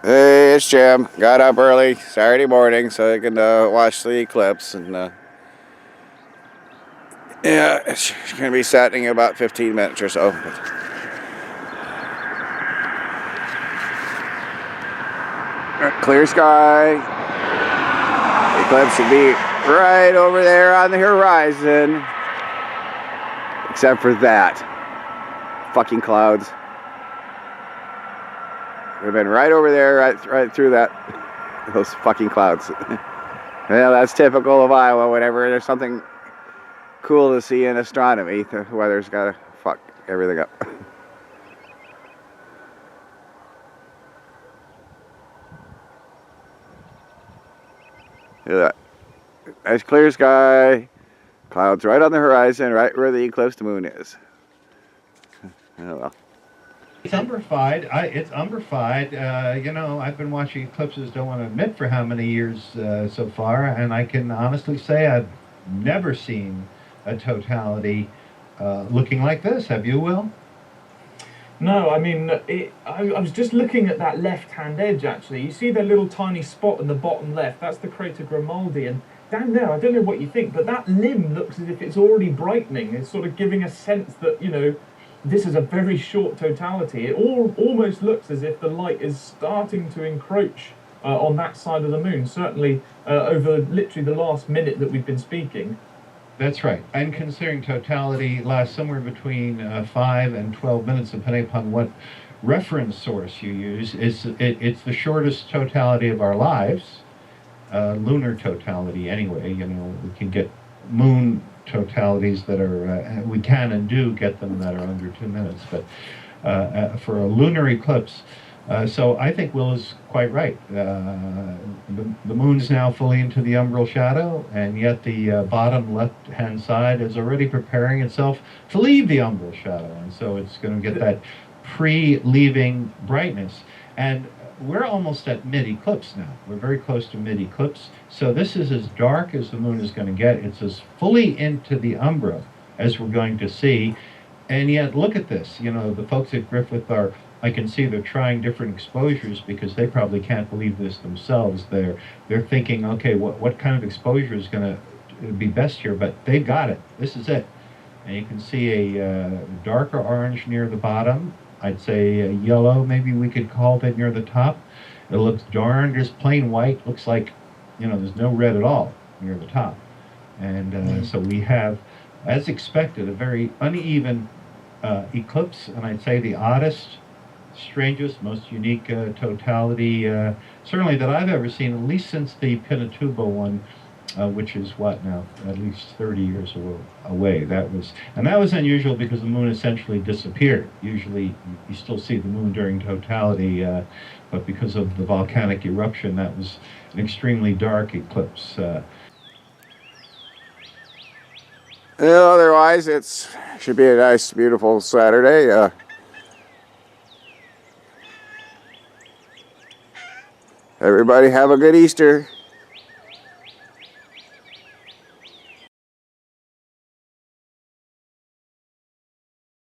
Hey, it's Jim. Got up early Saturday morning so I can watch the eclipse, and yeah, it's gonna be setting in about 15 minutes or so. Clear sky. Eclipse should be right over there on the horizon, except for that fucking clouds. We've been right over there, right through those fucking clouds. Well, that's typical of Iowa. Whenever there's something cool to see in astronomy, the weather's gotta fuck everything up. Yeah, nice clear sky, clouds right on the horizon, right where the eclipsed moon is. Oh well. It's umbrified. It's umbrified. You know, I've been watching eclipses, don't want to admit for how many years so far, and I can honestly say I've never seen a totality looking like this. Have you, Will? No, I mean, I was just looking at that left-hand edge, actually. You see the little tiny spot in the bottom left? That's the crater Grimaldi. And down there, I don't know what you think, but that limb looks as if it's already brightening. It's sort of giving a sense that, you know, this is a very short totality. It almost looks as if the light is starting to encroach on that side of the moon, certainly over literally the last minute that we've been speaking. That's right. And considering totality lasts somewhere between 5 and 12 minutes, depending upon what reference source you use, it's the shortest totality of our lives, lunar totality anyway. You know, we can get moon totalities that are, we can and do get them that are under 2 minutes, but for a lunar eclipse, so I think Will is quite right. The moon's now fully into the umbral shadow, and yet the bottom left-hand side is already preparing itself to leave the umbral shadow, and so it's going to get that pre-leaving brightness. And we're almost at mid-eclipse now. We're very close to mid-eclipse, so this is as dark as the moon is going to get. It's as fully into the umbra as we're going to see, and yet look at this. You know, the folks at Griffith are, I can see they're trying different exposures because they probably can't believe this themselves. They're thinking, okay, what kind of exposure is going to be best here? But they've got it. This is it. And you can see a darker orange near the bottom. I'd say a yellow, maybe we could call that, near the top. It looks darn just plain white. Looks like, you know, there's no red at all near the top. And so we have, as expected, a very uneven eclipse, and I'd say the oddest, strangest, most unique totality, certainly that I've ever seen, at least since the Pinatubo one, which is what now, at least 30 years away. That was unusual because the moon essentially disappeared. Usually you still see the moon during totality, but because of the volcanic eruption, that was an extremely dark eclipse. Otherwise, it should be a nice, beautiful Saturday. Everybody have a good Easter.